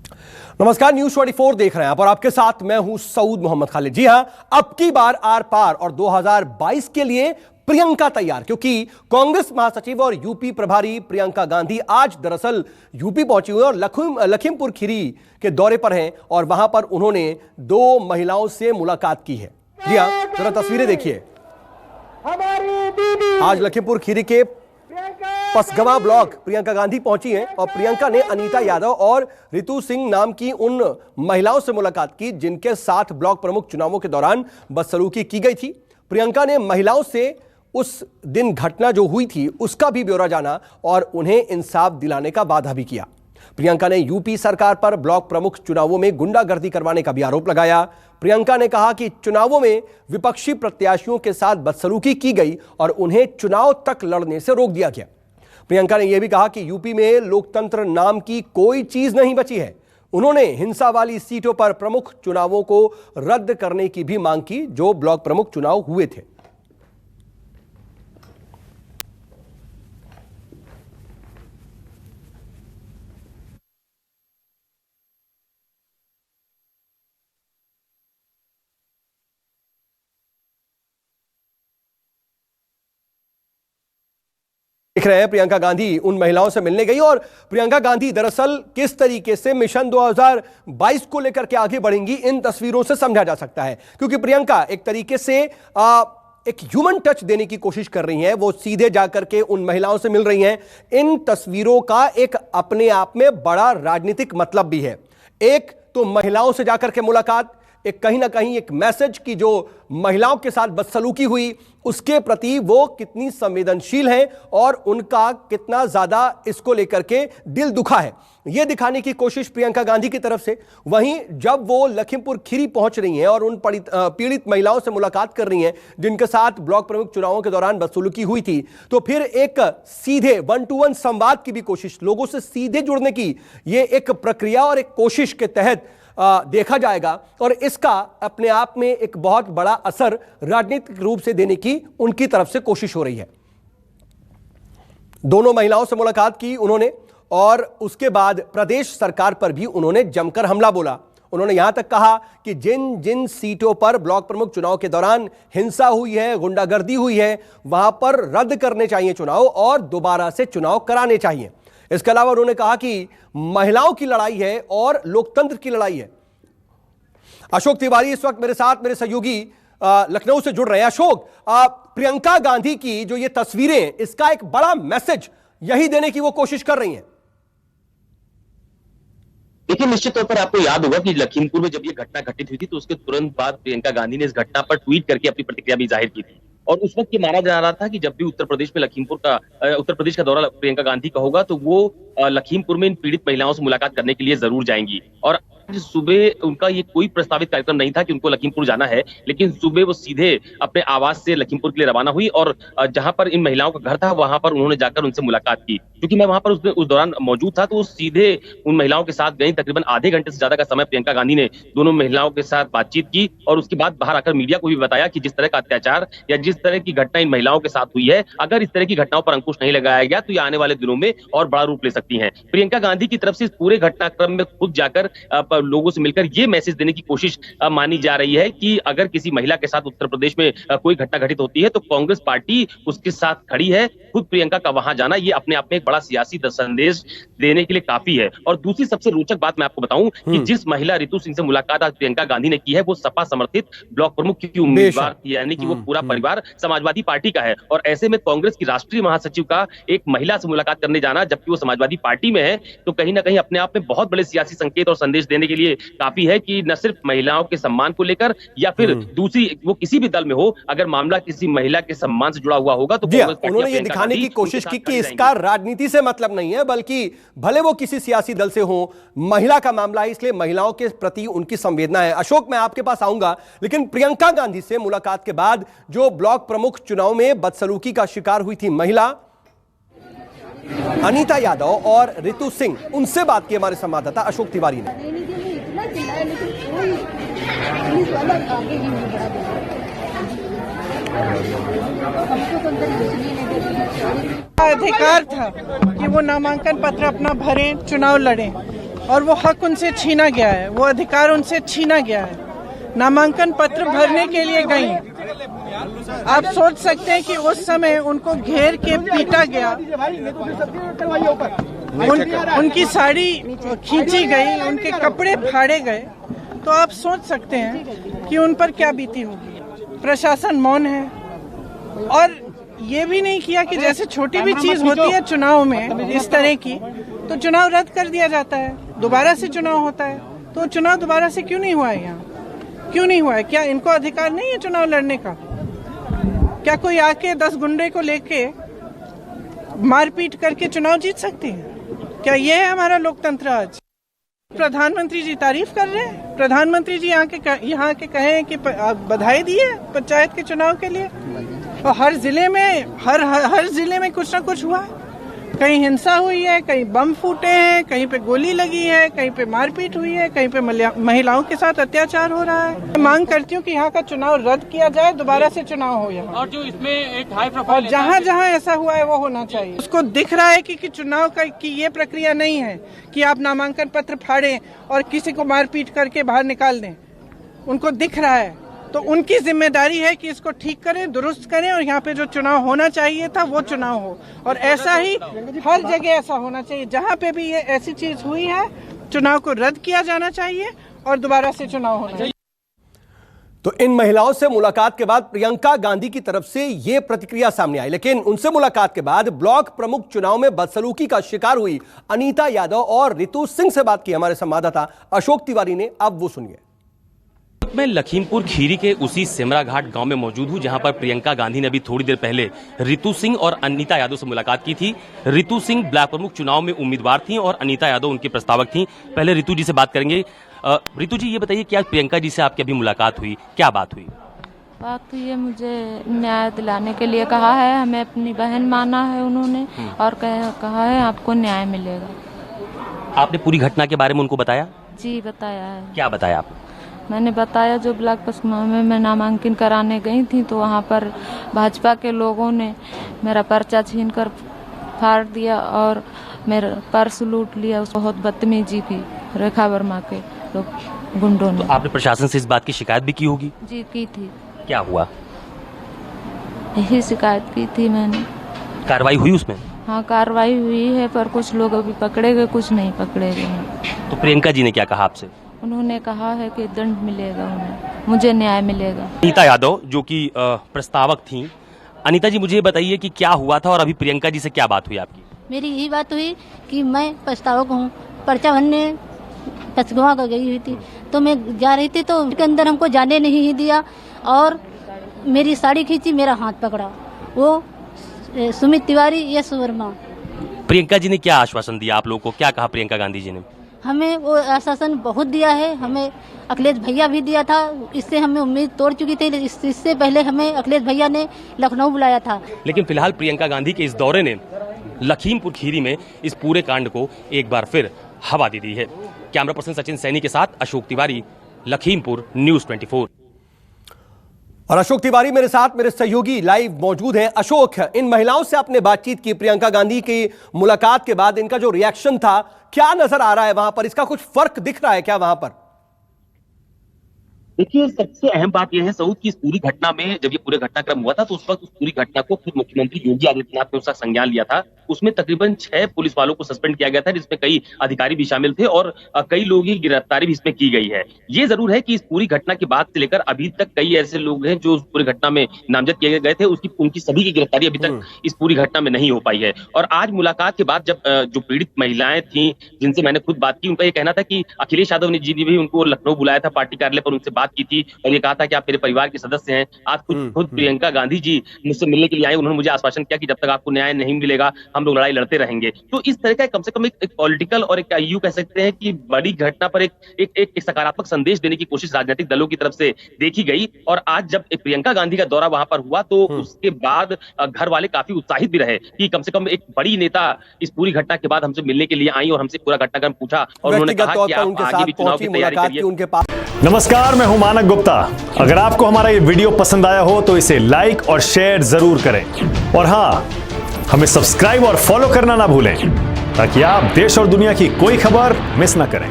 नमस्कार, न्यूज 24 देख रहे हैं आप और आपके साथ मैं हूं सऊद मोहम्मद खालिद। जी हां, अब की बार आर पार और 2022 के लिए प्रियंका तैयार, क्योंकि कांग्रेस महासचिव और यूपी प्रभारी प्रियंका गांधी आज दरअसल यूपी पहुंची हुई और लखीमपुर खीरी के दौरे पर हैं और वहां पर उन्होंने 2 महिलाओं से मुलाकात की है। जी हां, जरा तस्वीरें देखिए। आज लखीमपुर खीरी के पसगवा ब्लॉक प्रियंका गांधी पहुंची हैं और प्रियंका ने अनीता यादव और रितु सिंह नाम की उन महिलाओं से मुलाकात की जिनके साथ ब्लॉक प्रमुख चुनावों के दौरान बदसलूकी की गई थी। प्रियंका ने महिलाओं से उस दिन घटना जो हुई थी उसका भी ब्यौरा जाना और उन्हें इंसाफ दिलाने का वादा भी किया। प्रियंका ने यूपी सरकार पर ब्लॉक प्रमुख चुनावों में गुंडागर्दी करवाने का भी आरोप लगाया। प्रियंका ने कहा कि चुनावों में विपक्षी प्रत्याशियों के साथ बदसलूकी की गई और उन्हें चुनाव तक लड़ने से रोक दिया गया। प्रियंका ने यह भी कहा कि यूपी में लोकतंत्र नाम की कोई चीज नहीं बची है। उन्होंने हिंसा वाली सीटों पर प्रमुख चुनावों को रद्द करने की भी मांग की जो ब्लॉक प्रमुख चुनाव हुए थे। देख रहे हैं प्रियंका गांधी उन महिलाओं से मिलने गई और प्रियंका गांधी दरअसल किस तरीके से मिशन 2022 को लेकर के आगे बढ़ेंगी इन तस्वीरों से समझा जा सकता है, क्योंकि प्रियंका एक तरीके से एक ह्यूमन टच देने की कोशिश कर रही हैं। वो सीधे जाकर के उन महिलाओं से मिल रही हैं। इन तस्वीरों का एक अपने आप में बड़ा राजनीतिक मतलब भी है। एक तो महिलाओं से जाकर के मुलाकात, एक कहीं ना कहीं एक मैसेज की जो महिलाओं के साथ बदसलूकी हुई उसके प्रति वो कितनी संवेदनशील हैं और उनका कितना ज्यादा इसको लेकर के दिल दुखा है, यह दिखाने की कोशिश प्रियंका गांधी की तरफ से। वहीं जब वो लखीमपुर खीरी पहुंच रही हैं और उन पीड़ित महिलाओं से मुलाकात कर रही हैं जिनके साथ ब्लॉक प्रमुख चुनावों के दौरान बदसलूकी हुई थी, तो फिर एक सीधे 1-to-1 संवाद की भी कोशिश, लोगों से सीधे जुड़ने की यह एक प्रक्रिया और एक कोशिश के तहत देखा जाएगा और इसका अपने आप में एक बहुत बड़ा असर राजनीतिक रूप से देने की उनकी तरफ से कोशिश हो रही है। दोनों महिलाओं से मुलाकात की उन्होंने और उसके बाद प्रदेश सरकार पर भी उन्होंने जमकर हमला बोला। उन्होंने यहां तक कहा कि जिन जिन सीटों पर ब्लॉक प्रमुख चुनाव के दौरान हिंसा हुई है, गुंडागर्दी हुई है, वहां पर रद्द करने चाहिए चुनाव और दोबारा से चुनाव कराने चाहिए। इसके अलावा उन्होंने कहा कि महिलाओं की लड़ाई है और लोकतंत्र की लड़ाई है। अशोक तिवारी इस वक्त मेरे साथ, मेरे सहयोगी लखनऊ से जुड़ रहे हैं। अशोक, प्रियंका गांधी की जो ये तस्वीरें, इसका एक बड़ा मैसेज यही देने की वो कोशिश कर रही हैं। देखिए, निश्चित तौर पर आपको याद होगा कि लखीमपुर में जब ये घटना घटित हुई थी तो उसके तुरंत बाद प्रियंका गांधी ने इस घटना पर ट्वीट करके अपनी प्रतिक्रिया भी जाहिर की थी और उस वक्त ये माना जा रहा था कि जब भी उत्तर प्रदेश का दौरा प्रियंका गांधी का होगा तो वो लखीमपुर में इन पीड़ित महिलाओं से मुलाकात करने के लिए जरूर जाएंगी। और आज सुबह उनका ये कोई प्रस्तावित कार्यक्रम नहीं था कि उनको लखीमपुर जाना है, लेकिन सुबह वो सीधे अपने आवास से लखीमपुर के लिए रवाना हुई और जहां पर इन महिलाओं का घर था वहां पर उन्होंने जाकर उनसे मुलाकात की। क्योंकि मैं वहां पर उस दौरान मौजूद था तो वो सीधे उन महिलाओं के साथ गई। तकरीबन आधे घंटे से ज्यादा का समय प्रियंका गांधी ने दोनों महिलाओं के साथ बातचीत की और उसके बाद बाहर आकर मीडिया को भी बताया कि जिस तरह का अत्याचार या जिस तरह की घटना इन महिलाओं के साथ हुई है, अगर इस तरह की घटनाओं पर अंकुश नहीं लगाया गया तो ये आने वाले दिनों में और बड़ा रूप ले सकती हैं। प्रियंका गांधी की तरफ से इस पूरे घटनाक्रम में खुद जाकर लोगों से मिलकर ये मैसेज देने की कोशिश मानी जा रही है कि अगर किसी महिला के साथ उत्तर प्रदेश में कोई घटना घटित होती है तो कांग्रेस पार्टी उसके साथ खड़ी है। खुद प्रियंका का वहां जाना ये अपने आप में एक बड़ा सियासी संदेश देने के लिए काफी है। और दूसरी सबसे रोचक बात मैं आपको बताऊं कि जिस महिला रितु सिंह से मुलाकात आज प्रियंका गांधी ने की है वो सपा समर्थित ब्लॉक प्रमुख की उम्मीदवार थी, यानी कि वो पूरा परिवार समाजवादी पार्टी का है। और ऐसे में कांग्रेस की राष्ट्रीय महासचिव का एक महिला से मुलाकात करने जाना, जबकि वो समाजवादी पार्टी में है, तो कहीं ना कहीं अपने आप में बहुत बड़े सियासी संकेत और संदेश देने के लिए काफी है कि न सिर्फ महिलाओं के सम्मान को लेकर या फिर दूसरी वो किसी भी दल में हो, अगर मामला किसी महिला के सम्मान से जुड़ा हुआ होगा तो उन्होंने ये दिखाने की कोशिश की कि इसका राजनीति से मतलब नहीं है, बल्कि भले वो किसी सियासी दल से हो, महिला का मामला है इसलिए महिलाओं के प्रति उनकी संवेदना है। अशोक, मैं आपके पास आऊंगा, लेकिन प्रियंका गांधी से मुलाकात के बाद जो ब्लॉक प्रमुख चुनाव में बदसलूकी का शिकार हुई थी महिला अनीता यादव और रितु सिंह, उनसे बात की हमारे संवाददाता अशोक तिवारी ने। अधिकार था कि वो नामांकन पत्र अपना भरें, चुनाव लड़ें, और वो हक उनसे छीना गया है, वो अधिकार उनसे छीना गया है। नामांकन पत्र भरने के लिए गई। आप सोच सकते हैं कि उस समय उनको घेर के पीटा गया, उनकी साड़ी खींची गई, उनके कपड़े फाड़े गए, तो आप सोच सकते हैं कि उन पर क्या बीती होगी। प्रशासन मौन है और ये भी नहीं किया कि जैसे छोटी भी चीज होती है चुनाव में इस तरह की, तो चुनाव रद्द कर दिया जाता है, दोबारा से चुनाव होता है। तो चुनाव दोबारा से क्यों नहीं हुआ है? यहाँ क्यों नहीं हुआ है? क्या इनको अधिकार नहीं है चुनाव लड़ने का? क्या कोई आके 10 गुंडे को लेके मारपीट करके चुनाव जीत सकती है? क्या ये है हमारा लोकतंत्र? आज प्रधानमंत्री जी तारीफ कर रहे हैं, प्रधानमंत्री जी यहाँ के कहे हैं कि बधाई दी है पंचायत के चुनाव के लिए। और हर जिले में कुछ ना कुछ हुआ है। कहीं हिंसा हुई है, कहीं बम फूटे हैं, कहीं पे गोली लगी है, कहीं पे मारपीट हुई है, कहीं पे महिलाओं के साथ अत्याचार हो रहा है। मैं मांग करती हूँ कि यहाँ का चुनाव रद्द किया जाए, दोबारा से चुनाव हो यहाँ। और जो इसमें एक हाई प्रोफाइल, और जहाँ जहाँ ऐसा हुआ है वो होना चाहिए। उसको दिख रहा है कि चुनाव की ये प्रक्रिया नहीं है कि आप नामांकन पत्र फाड़ें और किसी को मारपीट करके बाहर निकाल दें। उनको दिख रहा है, तो उनकी जिम्मेदारी है कि इसको ठीक करें, दुरुस्त करें और यहाँ पे जो चुनाव होना चाहिए था वो चुनाव हो। और ऐसा ही हर जगह ऐसा होना चाहिए। जहाँ पे भी ये ऐसी चीज हुई है, चुनाव को रद्द किया जाना चाहिए और दोबारा से चुनाव होना चाहिए। तो इन महिलाओं से मुलाकात के बाद प्रियंका गांधी की तरफ से यह प्रतिक्रिया सामने आई। लेकिन उनसे मुलाकात के बाद ब्लॉक प्रमुख चुनाव में बदसलूकी का शिकार हुई अनीता यादव और रितु सिंह से बात की हमारे संवाददाता अशोक तिवारी ने। अब वो सुनिए। मैं लखीमपुर खीरी के उसी सिमरा घाट गांव में मौजूद हूं, जहां पर प्रियंका गांधी ने अभी थोड़ी देर पहले रितु सिंह और अनीता यादव से मुलाकात की थी। रितु सिंह ब्लॉक प्रमुख चुनाव में उम्मीदवार थी और अनीता यादव उनकी प्रस्तावक थी। पहले रितु जी से बात करेंगे। रितु जी, ये बताइए, क्या प्रियंका जी से आपकी अभी मुलाकात हुई, क्या बात हुई? बात हुई है, मुझे न्याय दिलाने के लिए कहा है, हमें अपनी बहन माना है उन्होंने और कहा है आपको न्याय मिलेगा। आपने पूरी घटना के बारे में उनको बताया? जी बताया है। क्या बताया आप? मैंने बताया जो ब्लॉक पसमा में मैं नामांकन कराने गई थी तो वहाँ पर भाजपा के लोगों ने मेरा पर्चा छीनकर फाड़ दिया और मेरा पर्स लूट लिया। उस बहुत बदतमीजी की रेखा वर्मा के लोग गुंडों ने। तो आपने प्रशासन से इस बात की शिकायत भी की होगी? जी की थी। क्या हुआ? यही शिकायत की थी मैंने। कार्रवाई हुई उसमें? हाँ कार्रवाई हुई है, पर कुछ लोग अभी पकड़े गए, कुछ नहीं पकड़े गए। तो प्रियंका जी ने क्या कहा आपसे? उन्होंने कहा है कि दंड मिलेगा उन्हें, मुझे न्याय मिलेगा। अनीता यादव जो कि प्रस्तावक थी, अनीता जी मुझे ये बताइए कि क्या हुआ था और अभी प्रियंका जी से क्या बात हुई आपकी? मेरी यही बात हुई कि मैं प्रस्तावक हूँ, पर्चा भरने पचगवा कर गई हुई थी, तो मैं जा रही थी तो उसके अंदर हमको जाने नहीं दिया और मेरी साड़ी खींची, मेरा हाथ पकड़ा। वो सुमित तिवारी, यश वर्मा। प्रियंका जी ने क्या आश्वासन दिया आप लोगों को, क्या कहा प्रियंका गांधी जी ने? हमें वो आश्वासन बहुत दिया है, हमें अखिलेश भैया भी दिया था, इससे हमें उम्मीद तोड़ चुकी थी। इससे पहले हमें अखिलेश भैया ने लखनऊ बुलाया था। लेकिन फिलहाल प्रियंका गांधी के इस दौरे ने लखीमपुर खीरी में इस पूरे कांड को एक बार फिर हवा दे दी है। कैमरा पर्सन सचिन सैनी के साथ अशोक तिवारी, लखीमपुर, न्यूज़ 24। और अशोक तिवारी मेरे साथ, मेरे सहयोगी लाइव मौजूद हैं। अशोक, इन महिलाओं से आपने बातचीत की प्रियंका गांधी की मुलाकात के बाद, इनका जो रिएक्शन था, क्या नजर आ रहा है वहां पर? इसका कुछ फर्क दिख रहा है क्या वहां पर? देखिए, सबसे अहम बात यह है सऊद की इस पूरी घटना में जब ये पूरे घटनाक्रम हुआ था तो उस वक्त उस पूरी घटना को खुद मुख्यमंत्री योगी आदित्यनाथ ने उसका संज्ञान लिया था। उसमें तकरीबन 6 पुलिस वालों को सस्पेंड किया गया था, जिसमें कई अधिकारी भी शामिल थे और कई लोगों की गिरफ्तारी भी इसमें की गई है। ये जरूर है कि इस पूरी घटना के बाद से लेकर अभी तक कई ऐसे लोग हैं जो उस पूरी घटना में नामजद किए गए थे, उनकी सभी की गिरफ्तारी अभी तक इस पूरी घटना में नहीं हो पाई है। और आज मुलाकात के बाद जब जो पीड़ित महिलाएं थी जिनसे मैंने खुद बात की, उनका ये कहना था कि अखिलेश यादव ने जी भी उनको लखनऊ बुलाया था, पार्टी कार्यालय पर उनसे बात की थी और ये कहा था कि आप मेरे परिवार के सदस्य हैं। आज खुद प्रियंका गांधी जी मुझसे मिलने के लिए आए, उन्होंने मुझे आश्वासन किया कि जब तक आपको न्याय नहीं मिलेगा हम लोग लड़ाई लड़ते रहेंगे। तो इस तरह का कम से कम एक पॉलिटिकल और एक यूं कह सकते हैं कि बड़ी घटना पर एक सकारात्मक संदेश देने की कोशिश राजनीतिक दलों की तरफ से देखी गई। और आज जब प्रियंका गांधी का दौरा वहां पर हुआ तो उसके बाद घर वाले काफी उत्साहित भी रहे कि कम से कम एक बड़ी नेता इस पूरी घटना के बाद हमसे मिलने के लिए आई और हमसे पूरा घटनाक्रम पूछा और उन्होंने कहा कि आप आगे भी चुनाव की तैयारी करिए। उनके पास नमस्कार, मैं हूं मानक गुप्ता। अगर आपको हमारा ये वीडियो पसंद आया हो तो इसे लाइक और शेयर जरूर करें और हां, हमें सब्सक्राइब और फॉलो करना ना भूलें ताकि आप देश और दुनिया की कोई खबर मिस ना करें।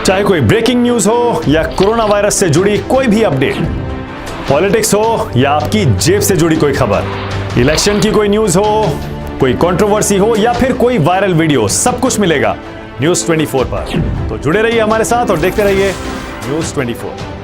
चाहे कोई ब्रेकिंग न्यूज हो या कोरोना वायरस से जुड़ी कोई भी अपडेट, पॉलिटिक्स हो या आपकी जेब से जुड़ी कोई खबर, इलेक्शन की कोई न्यूज हो, कोई कंट्रोवर्सी हो या फिर कोई वायरल वीडियो, सब कुछ मिलेगा न्यूज़ 24 पर। तो जुड़े रहिए हमारे साथ और देखते रहिए न्यूज़ 24।